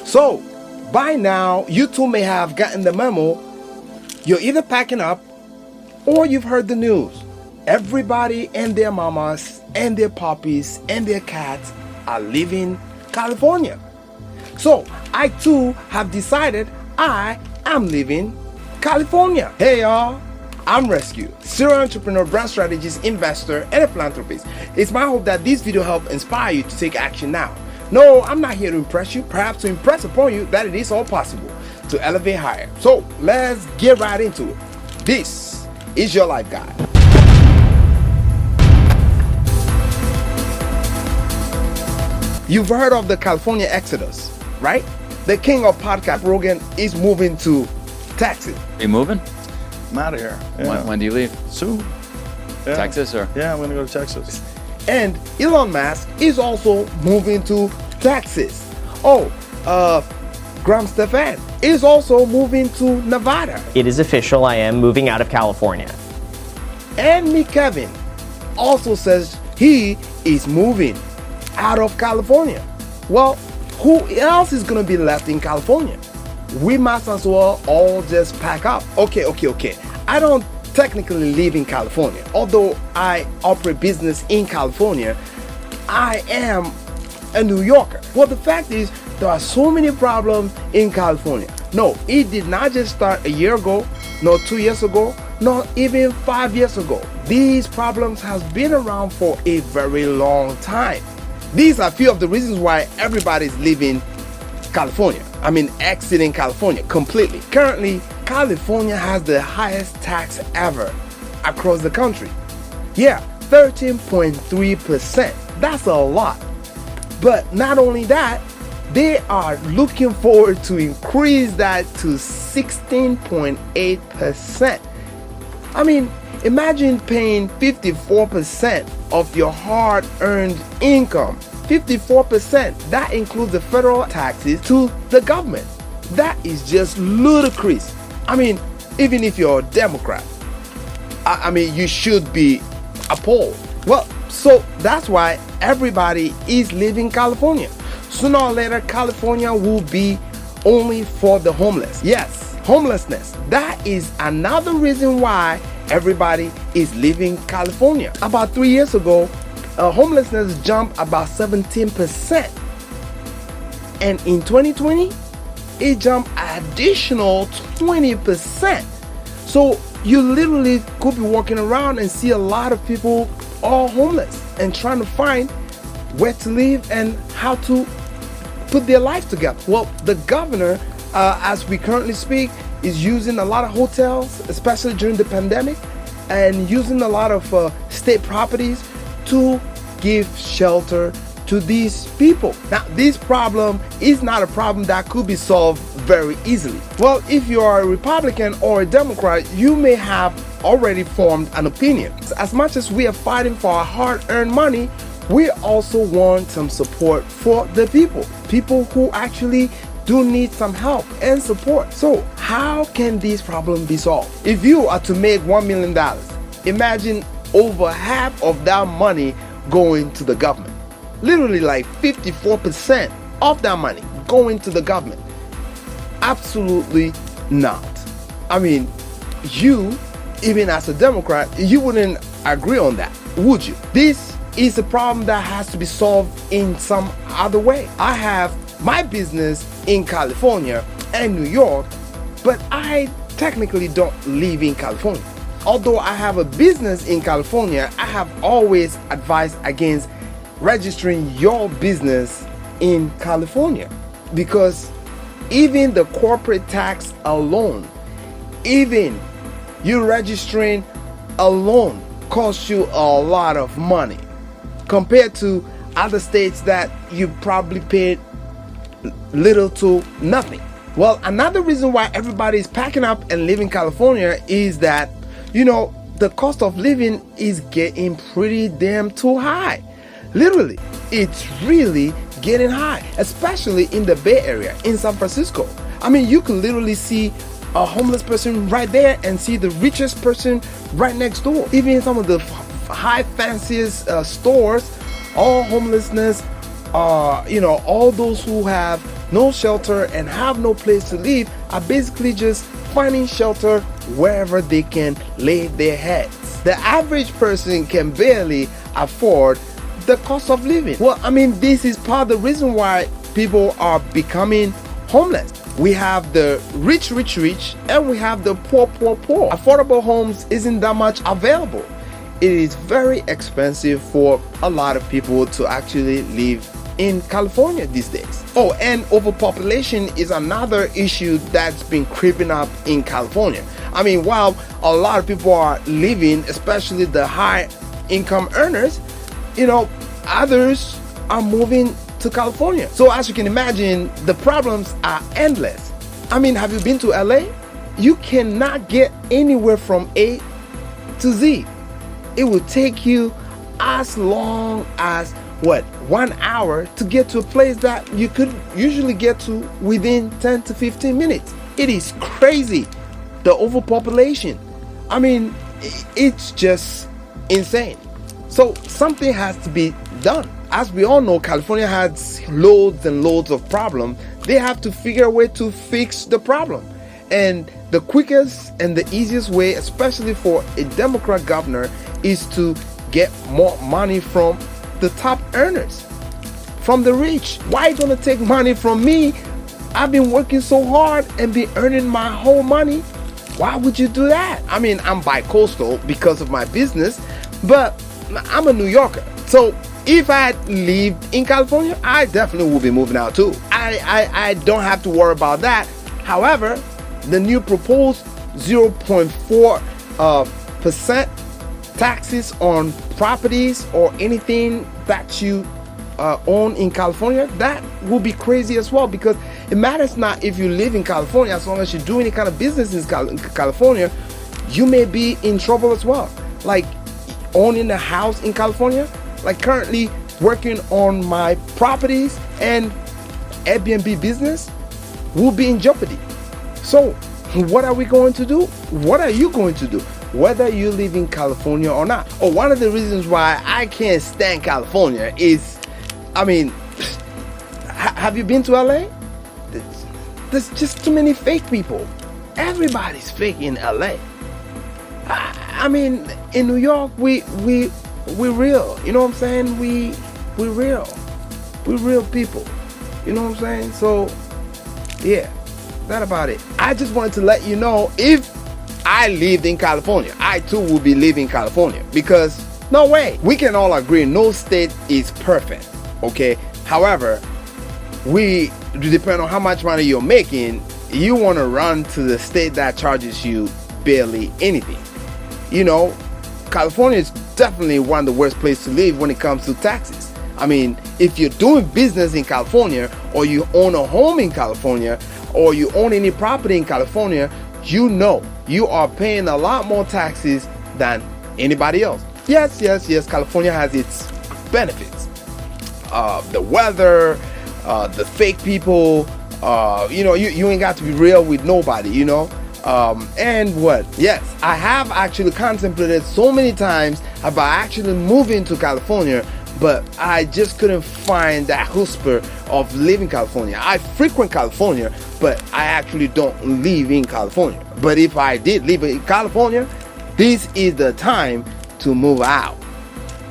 So, by now, you too may have gotten the memo. You're either packing up or you've heard the news. Everybody and their mamas and their puppies and their cats are leaving California. So, I too have decided I am leaving California. Hey y'all, I'm Resk'Que, serial entrepreneur, brand strategist, investor, and a philanthropist. It's my hope that this video helps inspire you to take action now. No, I'm not here to impress you, perhaps to impress upon you that it is all possible to elevate higher. So let's get right into it. This is your life guide. You've heard of the California Exodus, right? The king of podcast, Rogan, is moving to Texas. Are you moving? I'm out of here. Yeah. When do you leave? Soon. Yeah. Texas or? Yeah, I'm going to go to Texas. And Elon Musk is also moving to Texas. Graham Stefan is also moving to Nevada. It is official, I am moving out of California. And Mick Kevin also says he is moving out of California. Well, who else is going to be left in California? We might as well all just pack up. Okay. I don't technically live in California. Although I operate business in California, I am a New Yorker. Well, the fact is, there are so many problems in California. No, it did not just start a year ago, nor 2 years ago, nor even 5 years ago. These problems has been around for a very long time. These are a few of the reasons why everybody's leaving California. Exiting California completely. Currently, California has the highest tax ever across the country. Yeah, 13.3%. That's a lot. But not only that, they are looking forward to increase that to 16.8%. Imagine paying 54% of your hard-earned income. 54%. That includes the federal taxes to the government. That is just ludicrous. Even if you're a Democrat, you should be appalled. Well, so that's why everybody is leaving California. Sooner or later, California will be only for the homeless. Yes, homelessness. That is another reason why everybody is leaving California. About 3 years ago, homelessness jumped about 17%. And in 2020, it jumped additional 20%. So you literally could be walking around and see a lot of people all homeless and trying to find where to live and how to put their lives together. Well, the governor, as we currently speak, is using a lot of hotels, especially during the pandemic, and using a lot of state properties to give shelter to these people. Now, this problem is not a problem that could be solved very easily. Well, if you are a Republican or a Democrat, you may have already formed an opinion. As much as we are fighting for our hard-earned money, we also want some support for the people who actually do need some help and support. So how can this problem be solved? If you are to make $1 million, imagine over half of that money going to the government. Literally like 54% of that money going to the government. Absolutely not. You, even as a Democrat, you wouldn't agree on that, would you? This is a problem that has to be solved in some other way. I have my business in California and New York, but I technically don't live in California. Although I have a business in California, I have always advised against registering your business in California, because even the corporate tax alone, even you registering alone costs you a lot of money compared to other states that you probably paid little to nothing. Well, another reason why everybody is packing up and leaving California is that, the cost of living is getting pretty damn too high. Literally, it's really getting high, especially in the Bay Area, in San Francisco. You can literally see a homeless person right there and see the richest person right next door. Even in some of the high fanciest stores all homelessness, all those who have no shelter and have no place to live are basically just finding shelter wherever they can lay their heads. The average person can barely afford the cost of living. Well, I mean, this is part of the reason why people are becoming homeless. We have the rich, and we have the poor. Affordable homes isn't that much available. It is very expensive for a lot of people to actually live in California these days. Oh, and overpopulation is another issue that's been creeping up in California. I mean, while a lot of people are living, especially the high income earners, others are moving to California. So as you can imagine, the problems are endless. I mean, have you been to LA? You cannot get anywhere from A to Z. It will take you as long as 1 hour to get to a place that you could usually get to within 10 to 15 minutes. It is crazy, the overpopulation. I mean, it's just insane. So something has to be done. As we all know, California has loads and loads of problems. They have to figure a way to fix the problem. And the quickest and the easiest way, especially for a Democrat governor, is to get more money from the top earners, from the rich. Why are you gonna take money from me? I've been working so hard and been earning my whole money. Why would you do that? I mean, I'm bi-coastal because of my business, but I'm a New Yorker. So if I lived in California, I definitely would be moving out too. I don't have to worry about that. However, the new proposed 0.4% taxes on properties or anything that you own in California, that will be crazy as well, because it matters not if you live in California. As long as you do any kind of business in California, you may be in trouble as well. Like owning a house in California, like currently working on my properties and Airbnb business will be in jeopardy. So what are we going to do? What are you going to do? Whether you live in California or not. Oh, one of the reasons why I can't stand California is, I mean, have you been to LA? There's just too many fake people. Everybody's fake in LA. I mean, in New York, we're real. You know what I'm saying? We're real. We're real people. You know what I'm saying? So, yeah, that about it. I just wanted to let you know, if I lived in California, I too will be living in California, because no way. We can all agree no state is perfect, okay? However, we depend on how much money you're making. You want to run to the state that charges you barely anything. California is definitely one of the worst places to live when it comes to taxes. I mean, if you're doing business in California, or you own a home in California, or you own any property in California, you are paying a lot more taxes than anybody else. Yes, California has its benefits. The weather, the fake people, you ain't got to be real with nobody, and what? Yes, I have actually contemplated so many times about actually moving to California, but I just couldn't find that chutzpah of living in California. I frequent California, but I actually don't live in California. But if I did live in California, this is the time to move out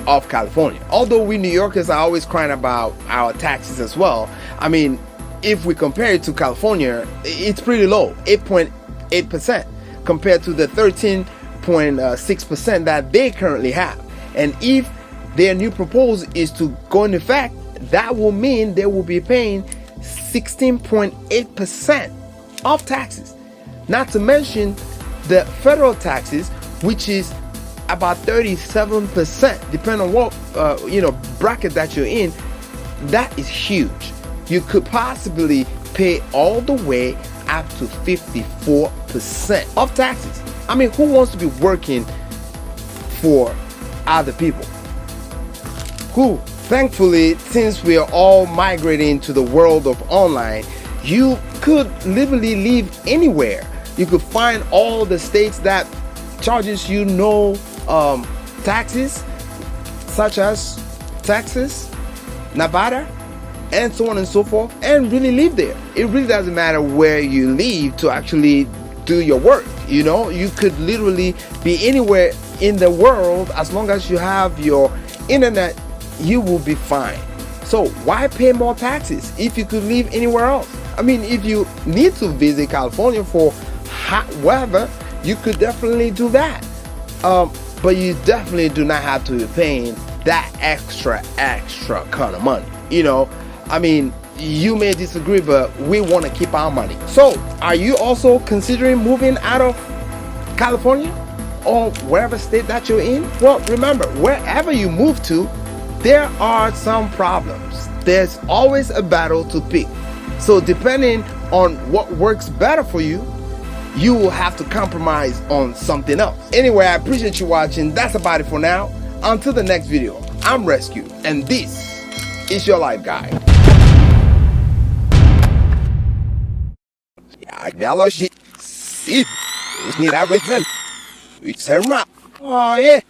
of California. Although we New Yorkers are always crying about our taxes as well. I mean, if we compare it to California, it's pretty low, 8.8% compared to the 13.6% that they currently have. And if their new proposal is to go into effect, that will mean they will be paying 16.8% of taxes. Not to mention the federal taxes, which is about 37%, depending on what bracket that you're in. That is huge. You could possibly pay all the way up to 54% of taxes. I mean, who wants to be working for other people? Who? Thankfully, since we are all migrating to the world of online, you could literally live anywhere. You could find all the states that charges you no taxes, such as Texas, Nevada, and so on and so forth, and really live there. It really doesn't matter where you live to actually do your work. You know, you could literally be anywhere in the world as long as you have your internet, you will be fine. So why pay more taxes if you could live anywhere else? I mean, if you need to visit California for hot weather, you could definitely do that. But you definitely do not have to be paying that extra kind of money. You know, I mean, you may disagree, but we want to keep our money. So are you also considering moving out of California or wherever state that you're in? Well, remember, wherever you move to, there are some problems. There's always a battle to pick. So depending on what works better for you, you will have to compromise on something else. Anyway, I appreciate you watching. That's about it for now. Until the next video, I'm Resk'Que, and this is your life guide. Oh yeah.